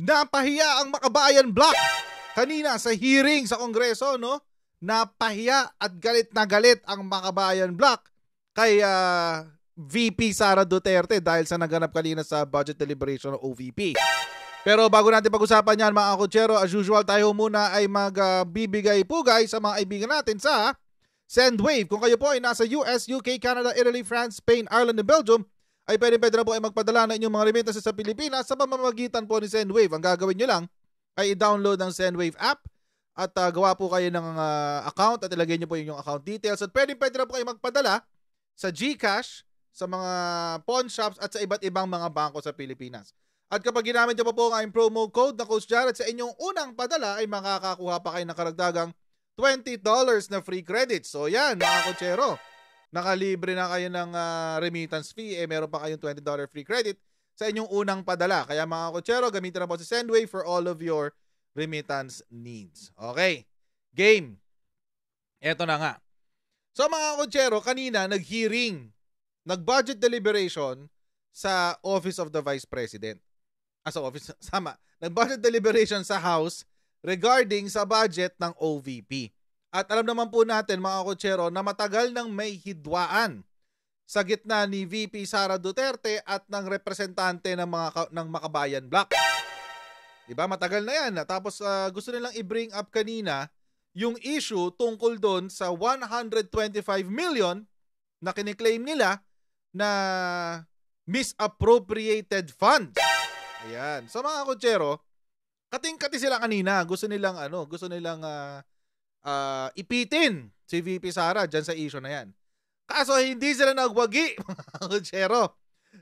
Napahiya ang Makabayan Block kanina sa hearing sa Kongreso, no? Napahiya at galit na galit ang Makabayan Block kay VP Sara Duterte dahil sa naganap kanina sa budget deliberation ng OVP. Pero bago natin pag-usapan yan mga kutsero, as usual tayo muna ay magbibigay pugay sa mga kaibigan natin sa Sendwave. Kung kayo po ay nasa US, UK, Canada, Italy, France, Spain, Ireland, and Belgium, ay pwede na po ay magpadala ng inyong mga remittances sa Pilipinas sa pamamagitan po ni Sendwave. Ang gagawin nyo lang ay i-download ng Sendwave app at gawa po kayo ng account at ilagay nyo po yung account details. At pwede na po kayo magpadala sa GCash, sa mga pawn shops at sa iba't ibang mga bangko sa Pilipinas. At kapag ginamit nyo pa po ang promo code na Coach Jared sa inyong unang padala ay makakakuha pa kayo ng karagdagang $20 na free credit. So yan mga kutsero, nakalibre na kayo ng remittance fee, meron pa kayong $20 free credit sa inyong unang padala. Kaya mga kutsero, gamitin na po si Sendwave for all of your remittance needs. Okay, game. Eto na nga. So mga kutsero, kanina nag-hearing, nag-budget deliberation sa Office of the Vice President. Nag-budget deliberation sa House regarding sa budget ng OVP. At alam naman po natin mga kutsero na matagal nang may hidwaan sa gitna ni VP Sara Duterte at ng representante ng Makabayan Block. Diba? Matagal na yan. Tapos gusto nilang i-bring up kanina yung issue tungkol doon sa 125 million na kiniklaim nila na misappropriated funds. Ayan. So mga kutsero, kating-kati sila kanina. Gusto nilang ipitin si VP Sara dyan sa issue na yan. Kaso hindi sila nagwagi, mga kutsero.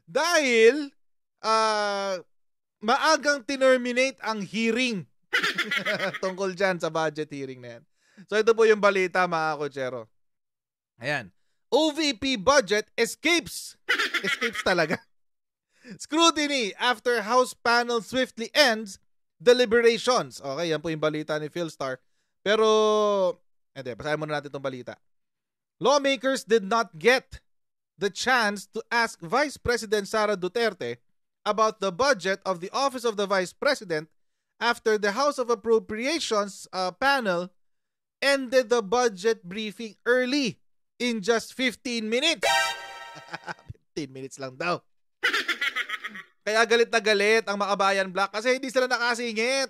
Dahil maagang tinerminate ang hearing tungkol dyan sa budget hearing na yan. So ito po yung balita mga kutsero. Ayan. OVP budget escapes. Escapes talaga. Scrutiny after House panel swiftly ends deliberations. Okay, yan po yung balita ni Philstar. Pero, basahin muna natin itong balita. Lawmakers did not get the chance to ask Vice President Sara Duterte about the budget of the Office of the Vice President after the House of Appropriations panel ended the budget briefing early in just 15 minutes. 15 minutes lang daw. Kaya galit na galit ang Makabayan Block kasi hindi sila nakasingit.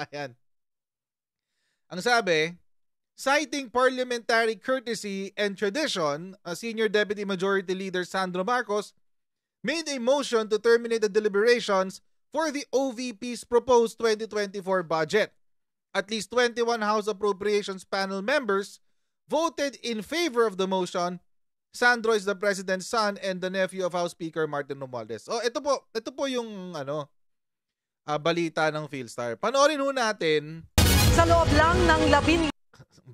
Ayan. Ang sabi, citing parliamentary courtesy and tradition, Senior Deputy Majority Leader Sandro Marcos made a motion to terminate the deliberations for the OVP's proposed 2024 budget. At least 21 House Appropriations Panel members voted in favor of the motion. Sandro is the president's son and the nephew of House Speaker Martin Romualdez. Oh, ito po yung balita ng Philstar. Panoorin ho natin. Sa loob lang ng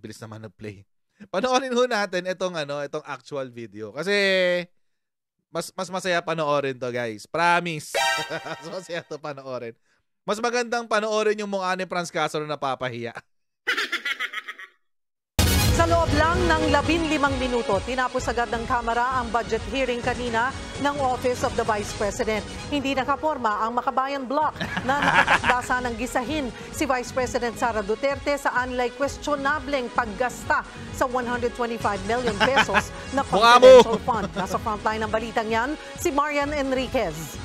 bilis naman nag-play. Panoorin ho natin itong actual video kasi mas masaya panoorin to, guys. Promise. Mas masaya to panoorin. Mas magandang panoorin yung mukha ni Franz Castro na napapahiya. Sa loob lang ng 15 minuto, tinapos agad ng Kamara ang budget hearing kanina ng Office of the Vice President. Hindi nakaporma ang Makabayan Block na nakatakdasa ng gisahin si Vice President Sara Duterte sa anilay questionableng paggasta sa 125 million pesos na confidential fund. Nasa frontline ng balitang yan, si Marian Enriquez.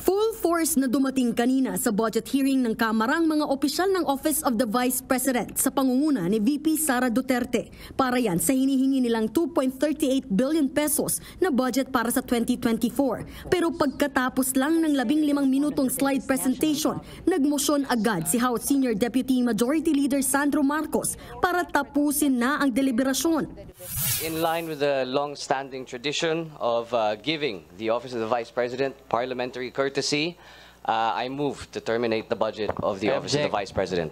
Full force na dumating kanina sa budget hearing ng Kamarang mga opisyal ng Office of the Vice President sa pangunguna ni VP Sara Duterte para yan sa hinihingi nilang 2.38 billion pesos na budget para sa 2024. Pero pagkatapos lang ng 15 minutong slide presentation, nagmosyon agad si House Senior Deputy Majority Leader Sandro Marcos para tapusin na ang deliberasyon. In line with the long-standing tradition of giving the Office of the Vice President parliamentary courtesy, I move to terminate the budget of the Office of the Vice President.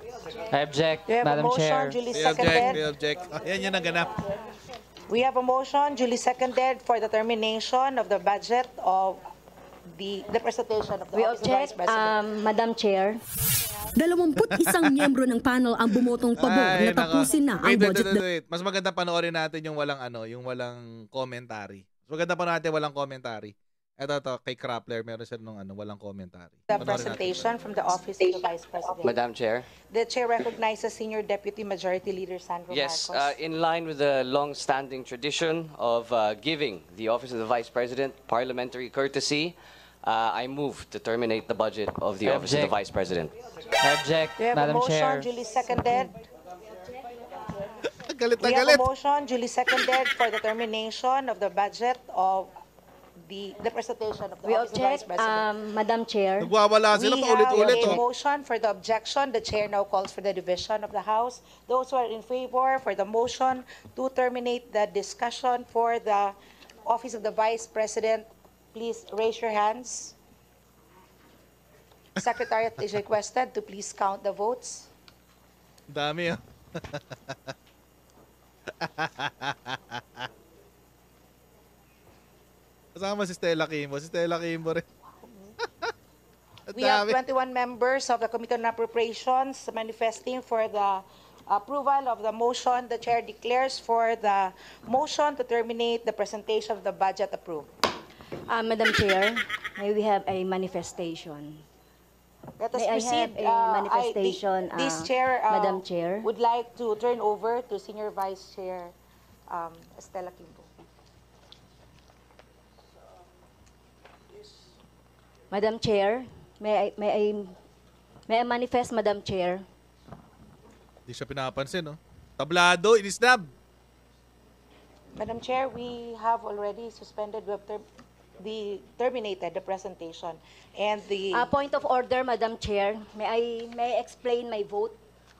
I object, We have Madam a motion, Chair. duly We seconded. object. Ayan yung naganap. We have a motion, duly seconded, for the termination of the budget of the presentation of the We Office of the Vice object, President. Madam Chair. 21 miyembro ng panel ang bumotong pabor na tapusin na ang budget. Wait. Mas maganda panoorin natin yung walang commentary. Mas maganda pa natin walang commentary. Eto, kay Krappler, meron siya nung walang commentary. The Panoorin natin. presentation from the Office of the Vice President. Madam Chair. The Chair recognizes Senior Deputy Majority Leader Sandro Yes, Marcos. in line with the long-standing tradition of giving the Office of the Vice President parliamentary courtesy, I move to terminate the budget of the Office of the Vice President. Object, We have a Madam motion Chair. duly seconded. Galit na We have galit. a motion duly seconded for the termination of the budget of the presentation of the We Office of the Vice object, President. Madam Chair. Nagwawala sila We pa have ulit-ulit. a Oh. motion for the objection. The Chair now calls for the division of the House. Those who are in favor for the motion to terminate the discussion for the Office of the Vice President, please raise your hands. Secretariat is requested to please count the votes. Dami ah. Kasama si Stella Kimbo. Si Stella Kimbo rin. Ang We have dami. 21 members of the Committee on Appropriations manifesting for the approval of the motion. The Chair declares for the motion to terminate the presentation of the budget approved. Madam Chair, may we have a manifestation? Let us May I proceed. have a manifestation, This Chair, Madam Chair? would like to turn over to Senior Vice Chair Estela Kimbo. Madam Chair, may I manifest, Madam Chair? Hindi siya pinapansin, no? Tablado, inisnab. Madam Chair, we have already suspended, we have terminated the presentation. And the Point of order, Madam Chair. May I explain my vote?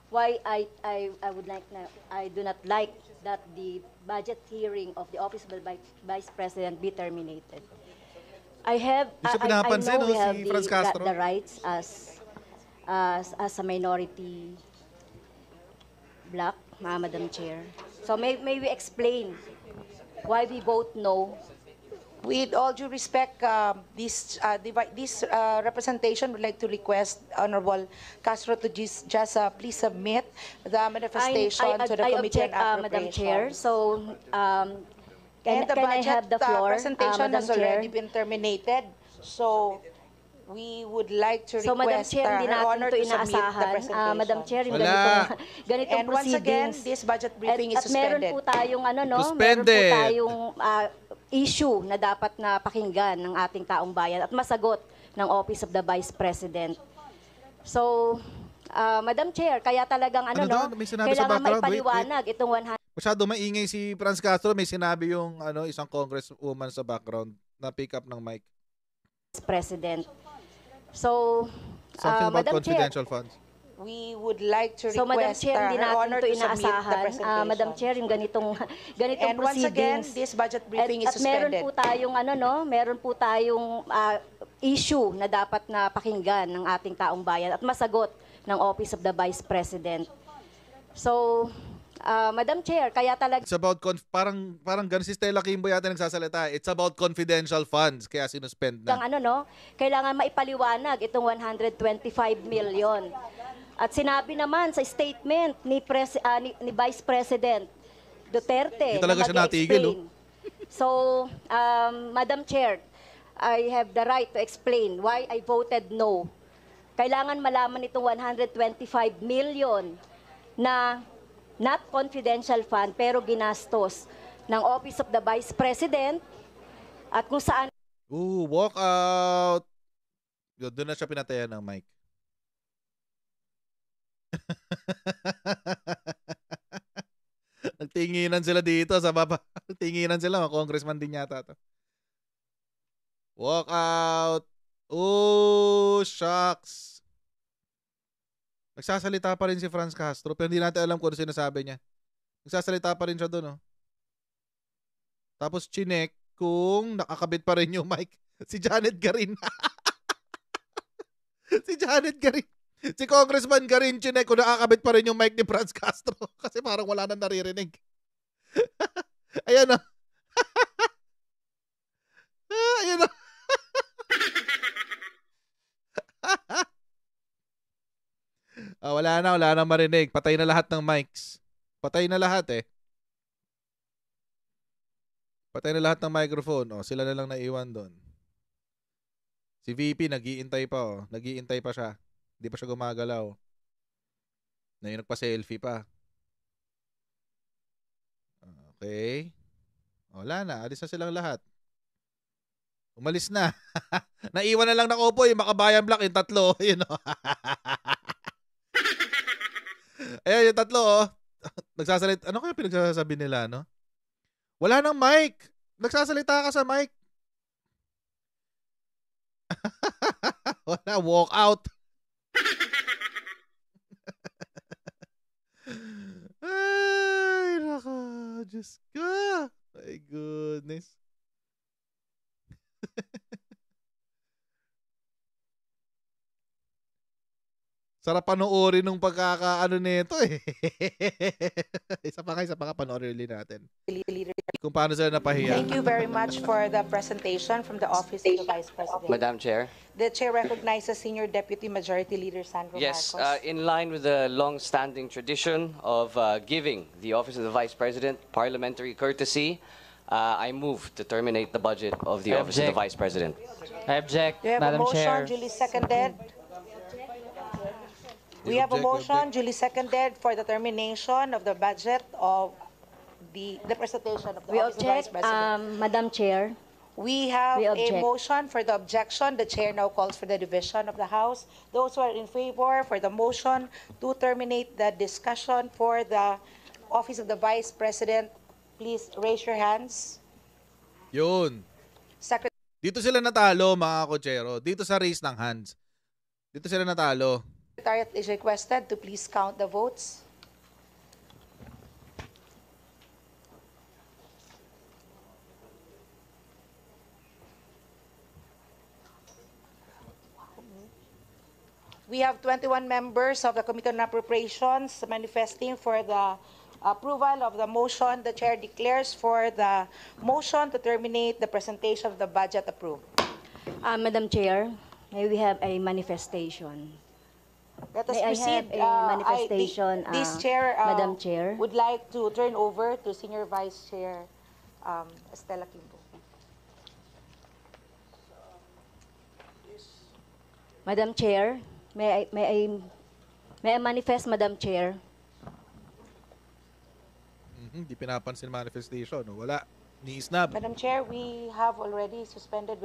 Why I would like I do not like that the budget hearing of the Office of the Vice President be terminated. I Di siya pinapansin, know we no, have si Franz Castro. the rights as a minority bloc, Madam Chair. So may we explain why we vote no? with all due respect, this representation would like to request Honorable Castro to just please submit the manifestation to the I Committee on object, Madam Chair. Appropriations. So, And the can I budget have the floor, presentation Madam has already Chair? been terminated. So we would like to So, Madam request Chair, hindi Her natin Honor ito to submit the inaasahan. presentation. Madam Chair, yung Wala. ganitong And once again, proceedings. this budget briefing is At meron suspended. po tayong meron po Suspended. tayong issue na dapat na pakinggan ng ating taong bayan at masagot ng Office of the Vice President. So, Madam Chair, kaya talagang doon? May sinabi sa kailangan background? maipaliwanag itong 100 Masyado maingay si Franz Castro. May sinabi yung isang congresswoman sa background na pick up ng mic. President. So, Something about Madam Chair, confidential funds. We would like to so Madam request Chair, hindi Her natin Honor ito to submit the inaasahan. presentation. Madam Chair, yung ganitong And once again, proceedings. this budget briefing is At meron suspended. po tayong meron po tayong issue na dapat na pakinggan ng ating taong bayan at masagot ng Office of the Vice President. So, Madam Chair, kaya talaga It's about parang ganun si Stella Kimbo yata nagsasalita. It's about confidential funds kaya sinuspend na. kailangan maipaliwanag itong 125 million. At sinabi naman sa statement ni Vice President Duterte Hindi talaga na siya natigil, mag-explain. So, Madam Chair, I have the right to explain why I voted no. Kailangan malaman itong 125 million na not confidential fund pero ginastos ng Office of the Vice President at kung saan Walk out. Doon na siya pinatayan ng mic. Nagtinginan sila dito sa baba. Nagtinginan sila. Mga congressman din yata to. Walk out. Oh, shucks. Nagsasalita pa rin si Franz Castro pero hindi natin alam kung ano sinasabi niya. Nagsasalita pa rin siya doon, oh. Tapos chinek kung nakakabit pa rin yung mic. Si Janet Garin. Si Janet Garin. Si Congressman Garin chinek kung nakakabit pa rin yung mic ni Franz Castro. Kasi parang wala nang naririnig. Ayan, oh. Ayan, oh. Wala na marinig. Patay na lahat ng mics. Patay na lahat eh. Patay na lahat ng microphone. Sila na lang naiwan doon. Si VP nag-iintay pa oh. Nag-iintay pa siya. Hindi pa siya gumagalaw. Na yung nagpa-selfie pa. Okay. Wala na. Alis na silang lahat. Umalis na. Naiwan na lang nakaupo yung Makabayan Black, yung tatlo. Yun o. Ayan, yung tatlo oh. Nagsasalit. Ano kaya pinagsasabi nila, no? Wala nang mic. Nagsasalita ka sa mic. Wala, walk out. Ay, naka. Diyos ka. My goodness. Sarap panoorin nung pagkakaano nito eh. isa pa panoorin ulit natin. Kung paano sila napahiya. Thank you very much for the presentation from the Office of the Vice President. Madam Chair. The Chair recognizes Senior Deputy Majority Leader Sandro Yes, Marcos. in line with the long-standing tradition of giving the Office of the Vice President parliamentary courtesy, I move to terminate the budget of the Office of the Vice President. I object, We have a Madam motion Chair. duly seconded. We have a motion duly seconded for the termination of the budget of the presentation of the We Office of the Vice object, President. Madam Chair. We have we a object. motion for the objection. The Chair now calls for the division of the House. Those who are in favor for the motion to terminate the discussion for the Office of the Vice President, please raise your hands. Yun. Secretary. Dito sila natalo, mga kotsero. Dito sa raise ng hands. Dito sila natalo. Secretariat is requested to please count the votes. We have 21 members of the Committee on Appropriations manifesting for the approval of the motion. The Chair declares for the motion to terminate the presentation of the budget approved. Madam Chair, may we have a manifestation? Let us May I proceed. have a manifestation, This chair, Madam Chair? would like to turn over to Senior Vice Chair Estela Quimbo. Madam Chair, may I manifest, Madam Chair? Hindi pinapansin manifestation. No? Wala. Ni Isnab. Madam Chair, we have already suspended,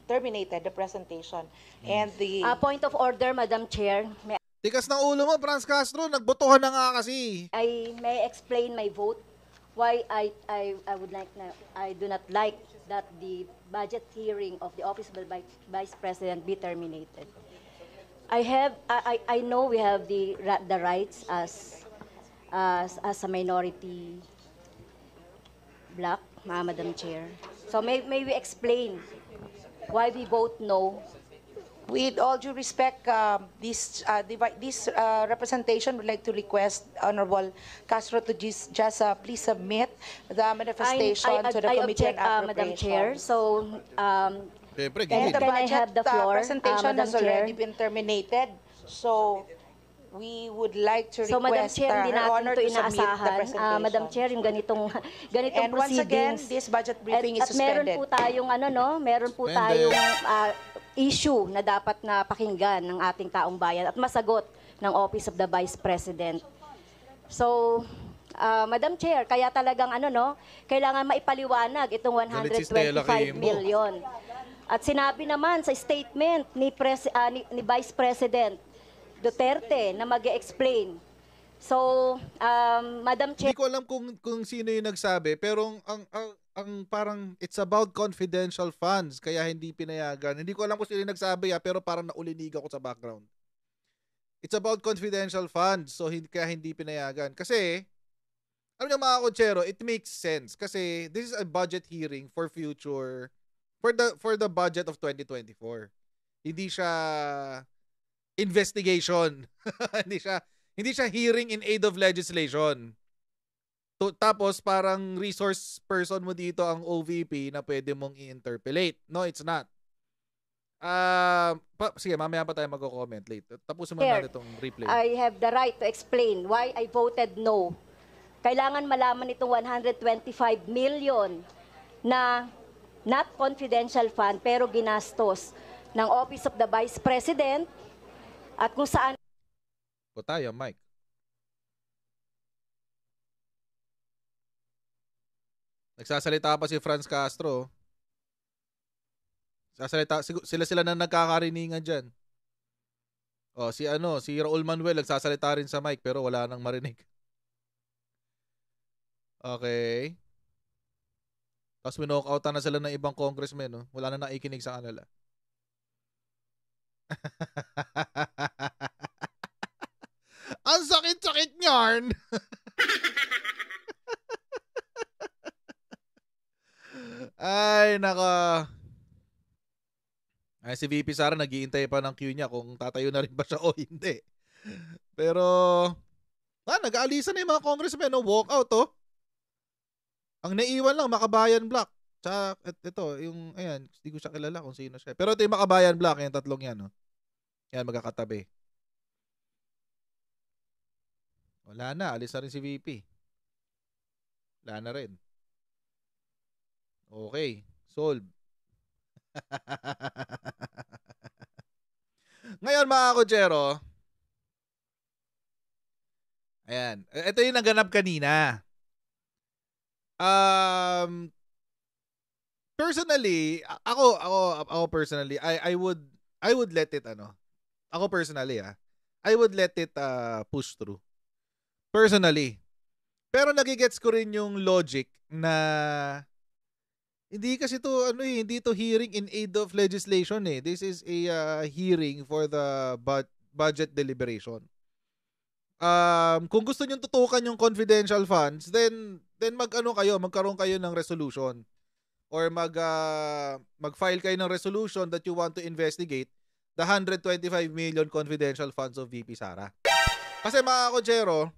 terminated the presentation. And the Point of order, Madam Chair. Tikas ng ulo mo, Franz Castro. Nagbotohan na nga kasi. May I explain my vote? Why I do not like that the budget hearing of the Office of the Vice President be terminated. I know we have the rights as a minority bloc, Madam Chair. So may we explain why we vote no? with all due respect, this representation would like to request Honorable Castro to just please submit the manifestation to the I Committee on object, Madam Chair. Appropriations. So, Siyempre, And gilid. the Can I budget have the floor, presentation Madam has already Chair? been terminated. So we would like to so Madam request Chair, hindi Her natin Honor ito to submit the inaasahan. presentation. Madam Chair, yung ganitong And once again, proceedings. this budget briefing is At meron suspended. po tayong meron po Suspended. tayong issue na dapat na pakinggan ng ating taong bayan at masagot ng Office of the Vice President. So, Madam Chair, kaya talagang kailangan maipaliwanag itong Galit si Stella 125 Quimbo. million. At sinabi naman sa statement ni Vice President Duterte na mag-explain. So, Madam Chair, Hindi ko alam kung sino yung nagsabi, pero ang parang it's about confidential funds kaya hindi pinayagan. Hindi ko alam kung sino yung nagsabi pero parang naulinig ako sa background. It's about confidential funds so kaya hindi pinayagan. Kasi alam niyo mga kotsero, it makes sense kasi this is a budget hearing for future for the budget of 2024. Hindi siya investigation. hindi siya hearing in aid of legislation. Tapos parang resource person mo dito ang OVP na pwede mong i-interpellate. No, it's not. Sige, mamaya pa tayo magko-comment later. Tapusin mo natin itong replay. I have the right to explain why I voted no. Kailangan malaman itong 125 million na not confidential fund pero ginastos ng Office of the Vice President at kung saan O tayo, Mike. Nagsasalita pa si Franz Castro. Sila na nagkakariningan dyan. O, si Raul Manuel nagsasalita rin sa mic pero wala nang marinig. Okay. Tapos winokoutan na sila ng ibang congressmen, no? Wala na nakikinig sa kanila. Ang sakit-sakit niyan! Ay, naka. Ay, si VP Sara nag-iintay pa ng queue niya kung tatayo na rin ba siya o hindi. Pero, nag-aalisan na yung mga congressmen, no? Walk out, oh. Ang naiwan lang, Makabayan Block. Tsaka, ito, yung, ayan, hindi ko siya kilala kung sino siya. Pero ito yung Makabayan Block, yung tatlong yan, no? Yan, magkakatabi. Wala na, alis na rin si VP. Wala na rin. Okay, solve. Ngayon mga kotsero, ayan, ito yung naganap kanina. Personally, ako personally, I would let it Ako personally, I would let it push through. Personally. Pero nagigets ko rin yung logic na hindi kasi to hindi to hearing in aid of legislation eh. This is a hearing for the budget deliberation. Kung gusto niyo tutukan yung confidential funds, then magkaroon kayo ng resolution or mag-file kayo ng resolution that you want to investigate the 125 million confidential funds of VP Sara. Kasi mga kotsero,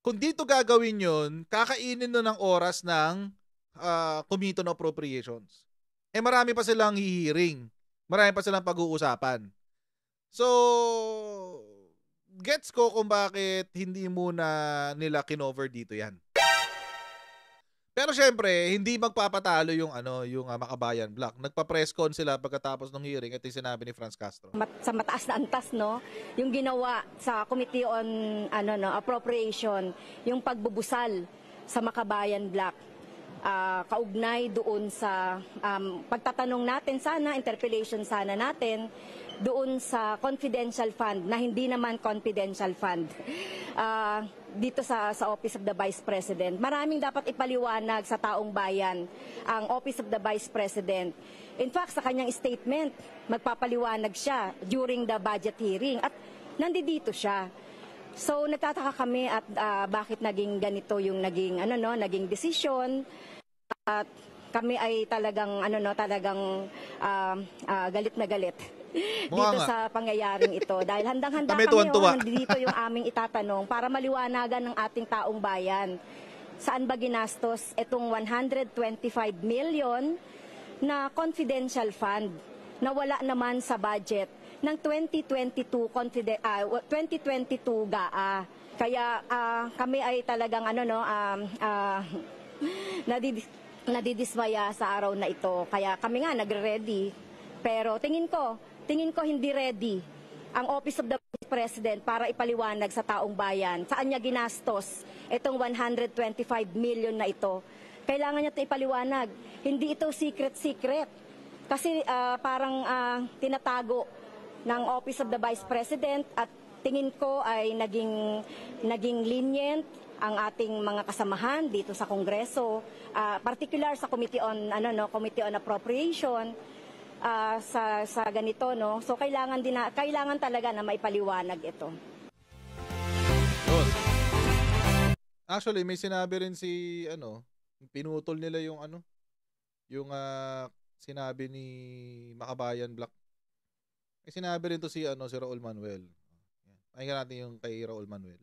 kung dito gagawin yun, kakainin nun ng oras ng Committee on Appropriations. Marami pa silang hihiring. Marami pa silang pag-uusapan. So, gets ko kung bakit hindi muna nila kinover dito yan. Pero syempre, hindi magpapatalo yung Makabayan Block. Nagpa-press con sila pagkatapos ng hearing at yung sinabi ni Franz Castro. Sa mataas na antas, no, yung ginawa sa Committee on Appropriation, yung pagbubusal sa Makabayan Block. Kaugnay doon sa pagtatanong natin sana, interpellation sana natin, doon sa confidential fund na hindi naman confidential fund dito sa Office of the Vice President. Maraming dapat ipaliwanag sa taong bayan ang Office of the Vice President. In fact, sa kanyang statement, magpapaliwanag siya during the budget hearing at nandito siya. So nagtataka kami at bakit naging ganito yung naging decision. At kami ay talagang galit na galit dito sa pangyayaring ito dahil handang-handa kami nandito yung aming itatanong para maliwanagan ng ating taong bayan. Saan ba ginastos itong 125 million na confidential fund na wala naman sa budget ng 2022 GAA. Kaya kami ay talagang nadidismaya sa araw na ito. Kaya kami nga nagre-ready. Pero tingin ko hindi ready ang Office of the Vice President para ipaliwanag sa taong bayan saan niya ginastos itong 125 million na ito. Kailangan niya ito ipaliwanag. Hindi ito secret. Kasi parang tinatago ng Office of the Vice President at tingin ko ay naging lenient ang ating mga kasamahan dito sa Kongreso, particular sa Committee on Appropriation sa ganito, no. So kailangan talaga na maipaliwanag ito. Actually, may sinabi rin si pinutol nila yung sinabi ni Makabayan Block. May sinabi rin to si Raul Manuel. Pakinggan natin yung kay Raul Manuel.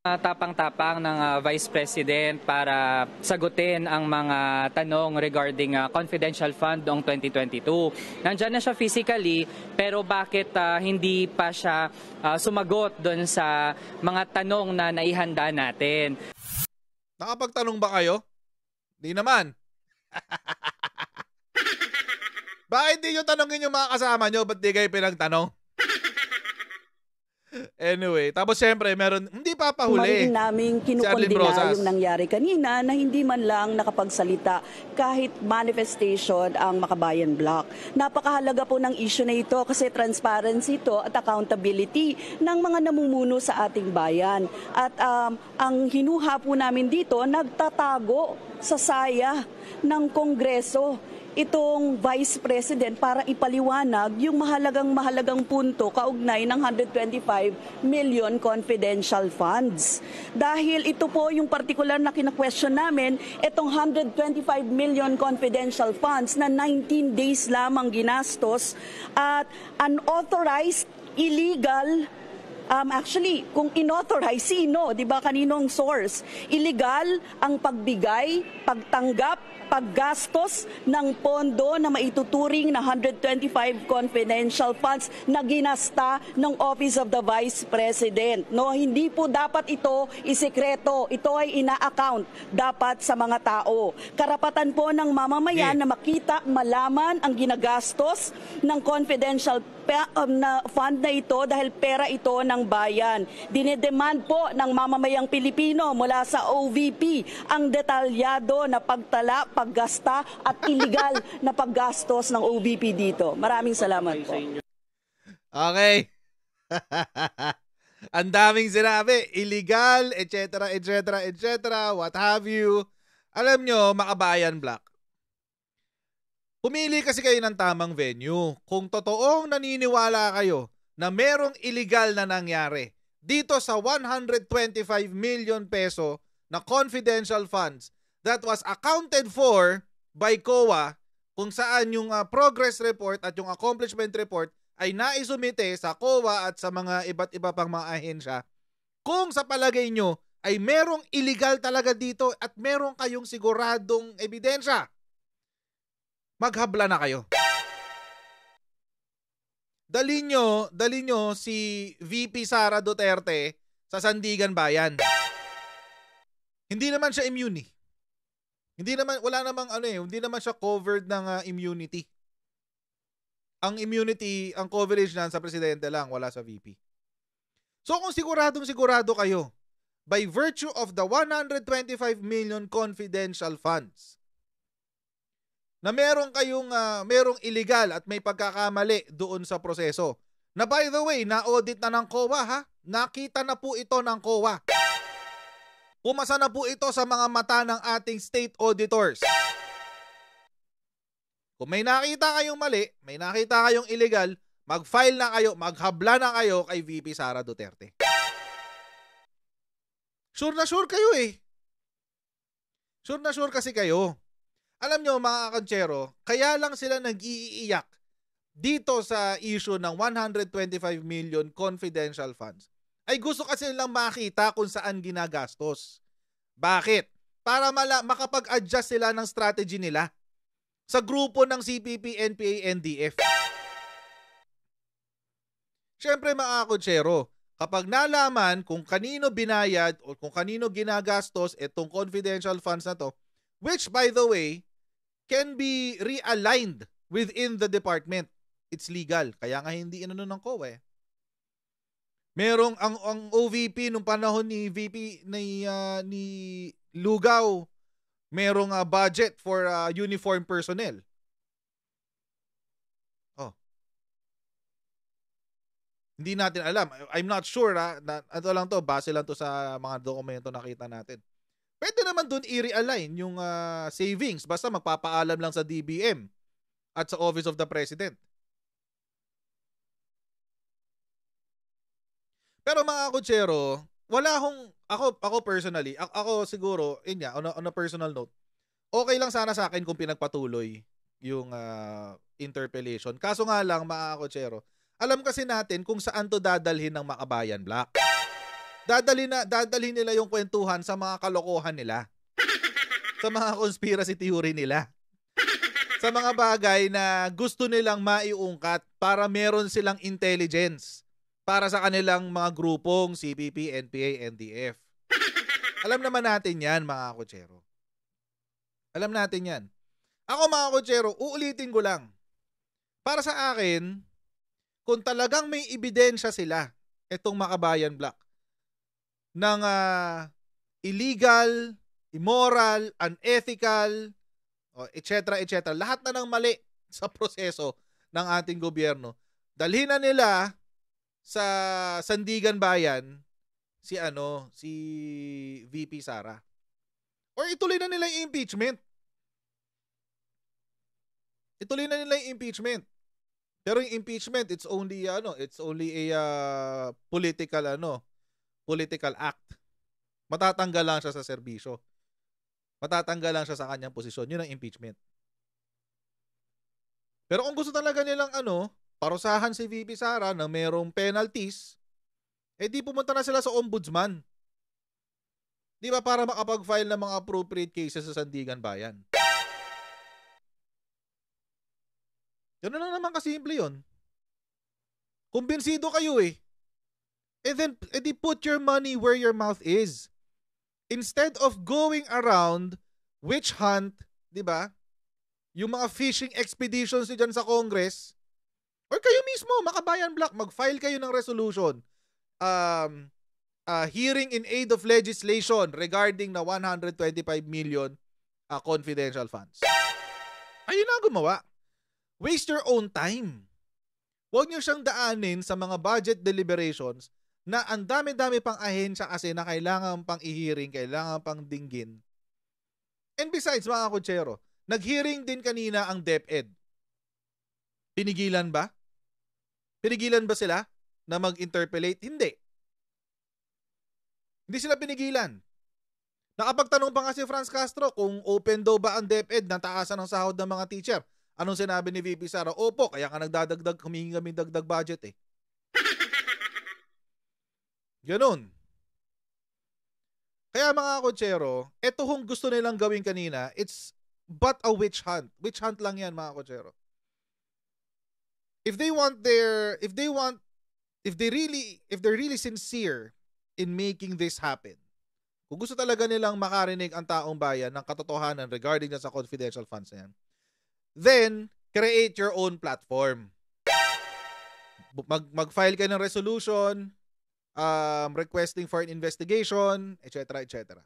Tapang-tapang ng Vice President para sagutin ang mga tanong regarding confidential fund noong 2022. Nandiyan na siya physically, pero bakit hindi pa siya sumagot doon sa mga tanong na naihanda natin? Nakapagtanong ba kayo Di naman. Bakit di nyo tanongin yung mga kasama nyo? Ba't di kayo pinagtanong? Anyway, tapos syempre meron hindi papahuli. Mariin naming Si Arlene kinukondina Brosas. yung nangyari kanina na hindi man lang nakapagsalita kahit manifestation ang Makabayan Block. Napakahalaga po ng issue na ito kasi transparency ito at accountability ng mga namumuno sa ating bayan. At ang hinuha po namin dito, nagtatago sa saya ng Kongreso itong Vice President para ipaliwanag yung mahalagang punto kaugnay ng 125 million confidential funds. Dahil ito po yung particular na kina-question namin, itong 125 million confidential funds na 19 days lamang ginastos at unauthorized, illegal. Actually, kung inauthorize, sino? Di ba kaninong source? Illegal ang pagbigay, pagtanggap, paggastos ng pondo na maituturing na 125 confidential funds na ginasta ng Office of the Vice President. No, hindi po dapat ito isekreto. Ito ay ina-account dapat sa mga tao. Karapatan po ng mamamayan na makita, malaman ang ginagastos ng confidential na fund na ito dahil pera ito ng bayan. Dinedemand po ng mamamayang Pilipino mula sa OVP ang detalyado na pagtala, paggasta at illegal na paggastos ng OVP dito. Maraming salamat po. Okay. Ang daming sinabi, illegal, etc., etc., etc., what have you. Alam nyo, Makabayan Block, pumili kasi kayo ng tamang venue. Kung totoong naniniwala kayo na merong illegal na nangyari dito sa 125 million peso na confidential funds that was accounted for by COA, kung saan yung progress report at yung accomplishment report ay naisumite sa COA at sa mga iba't iba pang mga ahensya, kung sa palagay nyo ay merong illegal talaga dito at merong kayong siguradong ebidensya, maghabla na kayo. Dali nyo si VP Sara Duterte sa Sandigan Bayan. Hindi naman siya immune. Hindi naman siya covered ng immunity. Ang immunity, ang coverage na sa presidente lang, wala sa VP. So kung sigurado kayo, by virtue of the 125 million confidential funds, na merong illegal at may pagkakamali doon sa proseso. Na by the way, na-audit na ng COA ha? Nakita na po ito ng COA. Pumasa na po ito sa mga mata ng ating state auditors. Kung may nakita kayong mali, may nakita kayong illegal, mag-file na kayo, maghabla na kayo kay VP Sara Duterte. Sure na sure kayo eh. Sure na sure kasi kayo. Alam nyo mga kantsero, kaya lang sila nag-iiyak dito sa issue ng 125 million confidential funds. Ay gusto kasi nilang makita kung saan ginagastos. Bakit? Para makapag-adjust sila ng strategy nila sa grupo ng CPP, NPA, NDF. Siyempre mga kantsero, kapag nalaman kung kanino binayad o kung kanino ginagastos itong confidential funds na to, which by the way, can be realigned within the department. It's legal. Kaya nga hindi inano ng COA eh. Merong ang OVP nung panahon ni VP ni Lugaw, merong budget for uniform personnel. Oh. Hindi natin alam. I'm not sure ito lang to, base lang to sa mga dokumento nakita natin. Pwede naman dun i-realign yung savings basta magpapaalam lang sa DBM at sa Office of the President. Pero mga kutsero, wala ako personally, ako siguro, on a personal note, okay lang sana sa akin kung pinagpatuloy yung interpellation. Kaso nga lang mga kutsero, alam kasi natin kung saan to dadalhin ng Makabayan Block. Dadalhin nila yung kwentuhan sa mga kalokohan nila. Sa mga conspiracy theory nila. Sa mga bagay na gusto nilang maiungkat para meron silang intelligence para sa kanilang mga grupong CPP, NPA, NDF. Alam naman natin yan mga kutsero. Alam natin yan. Ako mga kotsero, uulitin ko lang. Para sa akin, kung talagang may ebidensya sila, itong Makabayan Black, ng illegal, immoral, unethical, etc. etc. Lahat na ng mali sa proseso ng ating gobyerno. Dalhin na nila sa Sandigan Bayan si VP Sara. Or ituloy na nila yung impeachment. Ituloy na nila yung impeachment. Pero yung impeachment, it's only a political act. Matatanggal lang siya sa serbisyo. Matatanggal lang siya sa kanyang posisyon. Yun ang impeachment. Pero kung gusto talaga nilang parusahan si VP Sara na merong penalties, di pumunta na sila sa ombudsman. Di ba, para makapag-file ng mga appropriate cases sa Sandigan Bayan. Ganun lang naman kasimple yun. Kumbinsido kayo eh. And then, edi put your money where your mouth is. Instead of going around witch hunt, di ba? Yung mga fishing expeditions nyo dyan sa Congress, or kayo mismo, Makabayan Black, mag-file kayo ng resolution. Hearing in aid of legislation regarding na 125 million confidential funds. Ayun na gumawa. Waste your own time. Huwag nyo siyang daanin sa mga budget deliberations na ang dami-dami pang ahensya kasi na kailangan pang i-hearing, kailangan pang dinggin. And besides, mga kotsero, nag-hearing din kanina ang DepEd. Pinigilan ba? Pinigilan ba sila na mag-interpellate? Hindi. Hindi sila pinigilan. Nakapagtanong pa nga si Franz Castro kung open daw ba ang DepEd na taasan ng sahod ng mga teacher. Anong sinabi ni VP Sara? Opo, kaya ka nagdadagdag, humingi kami dagdag budget eh. Ganun. Kaya mga kotsero, eto hong gusto nilang gawin kanina, it's but a witch hunt. Witch hunt lang yan mga kotsero. If they're really sincere in making this happen, kung gusto talaga nilang makarinig ang taong bayan ng katotohanan regarding sa confidential funds na yan, then, create your own platform. Mag-file kayo ng resolution, requesting for an investigation, etc. etc.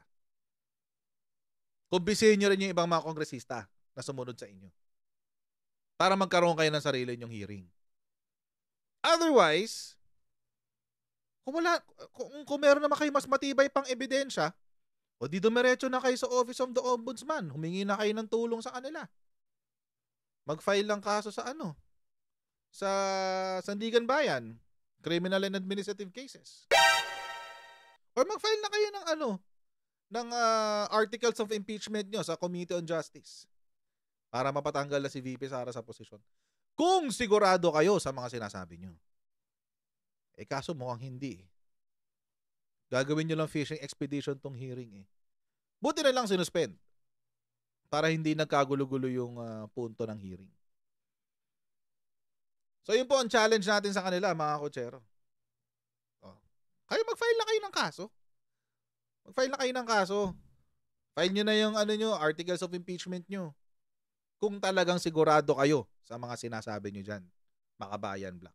Kumbisihin nyo rin yung ibang mga kongresista na sumunod sa inyo para magkaroon kayo ng sarili nyong hearing. Otherwise, kung meron naman kayo mas matibay pang ebidensya, o di dumiretso na kayo sa Office of the Ombudsman, humingi na kayo ng tulong sa kanila. Mag-file lang kaso sa sa Sandigan Bayan, criminal and administrative cases. Or mag-file na kayo ng articles of impeachment nyo sa Committee on Justice para mapatanggal na si VP Sara sa posisyon. Kung sigurado kayo sa mga sinasabi nyo. Kaso mukhang hindi. Gagawin nyo lang fishing expedition tong hearing Buti na lang sinuspend para hindi nagkagulo-gulo yung punto ng hearing. So yun po ang challenge natin sa kanila mga kotsero. Kayo mag-file na kayo ng kaso. Mag-file na kayo ng kaso. File nyo na yung articles of impeachment nyo. Kung talagang sigurado kayo sa mga sinasabi nyo dyan, Makabayan Black.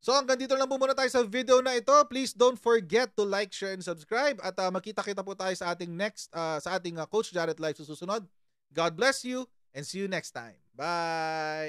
So hanggang dito lang po muna tayo sa video na ito. Please don't forget to like, share, and subscribe. At makita-kita po tayo sa ating sa ating Coach Jarrett Live susunod. God bless you and see you next time. Bye!